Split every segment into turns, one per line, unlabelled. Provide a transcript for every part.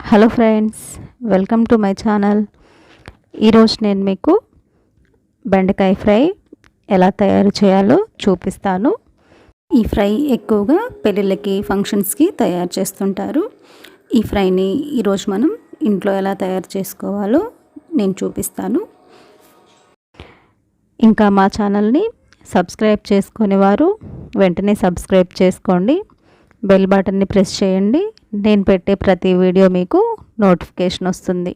Hello friends, welcome to my channel. ఈరోజు నేను మీకు బెండకాయ ఫ్రై ఎలా తయారు చేయాలో చూపిస్తాను. ఈ ఫ్రై ఎక్కువగా పెళ్ళిళ్ళకి, ఫంక్షన్స్కి తయారు చేస్తుంటారు. ఈ ఫ్రైని ఈరోజు మనం ఇంట్లో ఎలా తయారు చేసుకోవాలో నేను చూపిస్తాను. ఇంకా మా ఛానల్ని సబ్స్క్రైబ్ చేసుకునే వారు వెంటనే సబ్స్క్రైబ్ చేసుకోండి. బెల్ బటన్ని ప్రెస్ చేయండి. నేను పెట్టే ప్రతి వీడియో మీకు నోటిఫికేషన్ వస్తుంది.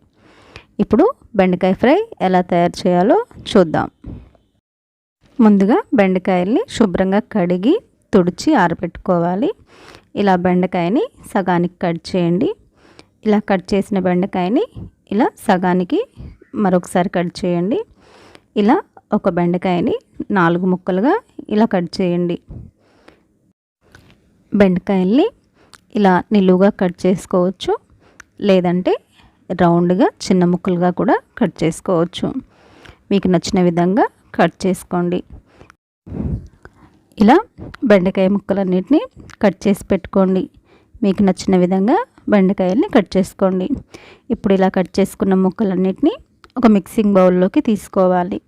ఇప్పుడు బెండకాయ ఫ్రై ఎలా తయారు చేయాలో చూద్దాం. ముందుగా బెండకాయల్ని శుభ్రంగా కడిగి తుడిచి ఆరబెట్టుకోవాలి. ఇలా బెండకాయని సగానికి కట్ చేయండి. ఇలా కట్ చేసిన బెండకాయని ఇలా సగానికి మరొకసారి కట్ చేయండి. ఇలా ఒక బెండకాయని 4 ముక్కలుగా ఇలా కట్ చేయండి. బెండకాయల్ని ఇలా నిలువుగా కట్ చేసుకోవచ్చు, లేదంటే రౌండ్గా చిన్న ముక్కలుగా కూడా కట్ చేసుకోవచ్చు. మీకు నచ్చిన విధంగా కట్ చేసుకోండి. ఇలా బెండకాయ ముక్కలన్నిటిని కట్ చేసి పెట్టుకోండి. మీకు నచ్చిన విధంగా బెండకాయల్ని కట్ చేసుకోండి. ఇప్పుడు ఇలా కట్ చేసుకున్న ముక్కలన్నిటిని ఒక మిక్సింగ్ బౌల్లోకి తీసుకోవాలి.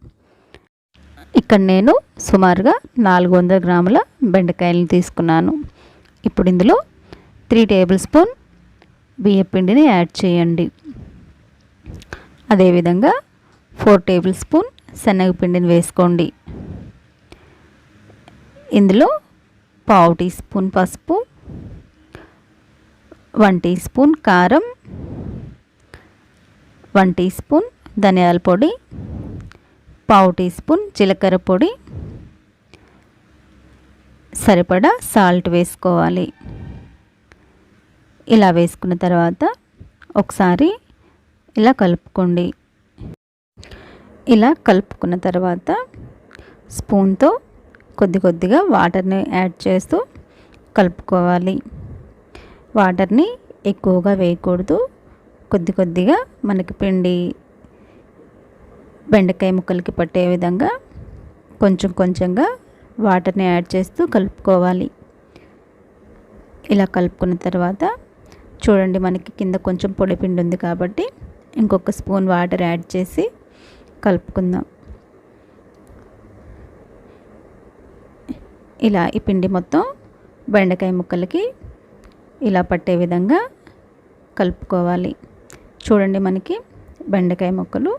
ఇక్కడ నేను సుమారుగా 400 గ్రాముల బెండకాయలను తీసుకున్నాను. ఇప్పుడు ఇందులో 3 టేబుల్ స్పూన్ బియ్యపిండిని యాడ్ చేయండి. అదేవిధంగా 4 టేబుల్ స్పూన్ శనగపిండిని వేసుకోండి. ఇందులో 1/2 టీ స్పూన్ పసుపు, 1 టీ స్పూన్ కారం, 1 టీ స్పూన్ ధనియాల పొడి, 1/2 టీ స్పూన్ జీలకర్ర పొడి, సరిపడా సాల్ట్ వేసుకోవాలి. ఇలా వేసుకున్న తర్వాత ఒకసారి ఇలా కలుపుకోండి. ఇలా కలుపుకున్న తర్వాత స్పూన్తో కొద్దిగా వాటర్ని యాడ్ చేస్తూ కలుపుకోవాలి. వాటర్ని ఎక్కువగా వేయకూడదు. కొద్దిగా మనకి పిండి బెండకాయ ముక్కలకి పట్టే విధంగా కొంచెంగా వాటర్ని యాడ్ చేస్తూ కలుపుకోవాలి. ఇలా కలుపుకున్న తర్వాత చూడండి, మనకి కింద కొంచెం పొడి పిండి ఉంది కాబట్టి ఇంకొక స్పూన్ వాటర్ యాడ్ చేసి కలుపుకుందాం. ఇలా ఈ పిండి మొత్తం బెండకాయ ముక్కలకి ఇలా పట్టే విధంగా కలుపుకోవాలి. చూడండి, మనకి బెండకాయ ముక్కలు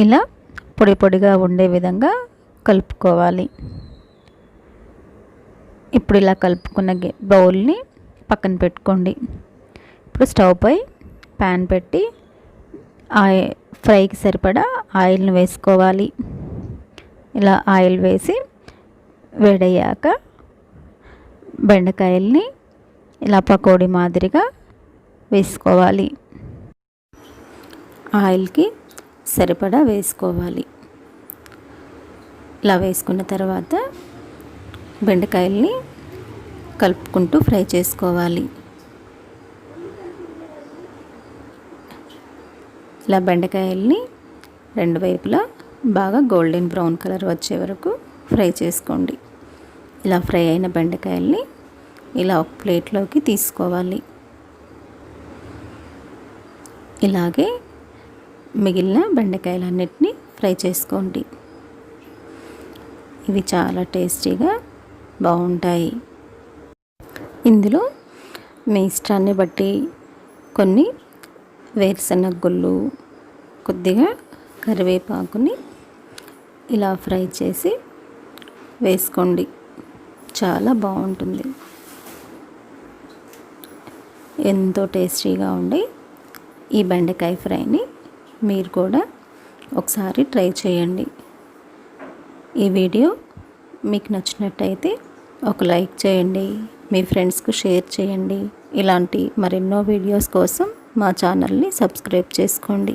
ఇలా పొడిగా ఉండే విధంగా కలుపుకోవాలి. ఇప్పుడు ఇలా కలుపుకున్న బౌల్ని పక్కన పెట్టుకోండి. ఇప్పుడు స్టవ్ పై ప్యాన్ పెట్టి ఫ్రైకి సరిపడా ఆయిల్ని వేసుకోవాలి. ఇలా ఆయిల్ వేసి వేడయ్యాక బెండకాయల్ని ఇలా పకోడీ మాదిరిగా వేసుకోవాలి. ఆయిల్కి సరిపడా వేసుకోవాలి. ఇలా వేసుకున్న తర్వాత బెండకాయల్ని కలుపుకుంటూ ఫ్రై చేసుకోవాలి. ఇలా బెండకాయల్ని 2 వైపులా బాగా గోల్డెన్ బ్రౌన్ కలర్ వచ్చే వరకు ఫ్రై చేసుకోండి. ఇలా ఫ్రై అయిన బెండకాయల్ని ఇలా ఒక ప్లేట్లోకి తీసుకోవాలి. ఇలాగే మిగిలిన బెండకాయలన్నిటినీ ఫ్రై చేసుకోండి. ఇవి చాలా టేస్టీగా బాగుంటాయి. ఇందులో మీ ఇష్టాన్ని బట్టి కొన్ని వేరుశనగ గుళ్ళు, కొద్దిగా కరివేపాకుని ఇలా ఫ్రై చేసి వేసుకోండి. చాలా బాగుంటుంది. ఎంతో టేస్టీగా ఉండే ఈ బెండకాయ ఫ్రైని మీరు కూడా ఒకసారి ట్రై చేయండి. ఈ వీడియో మీకు నచ్చినట్టయితే ఒక లైక్ చేయండి. మీ ఫ్రెండ్స్కు షేర్ చేయండి. ఇలాంటి మరెన్నో వీడియోస్ కోసం మా ఛానల్ని సబ్స్క్రైబ్ చేసుకోండి.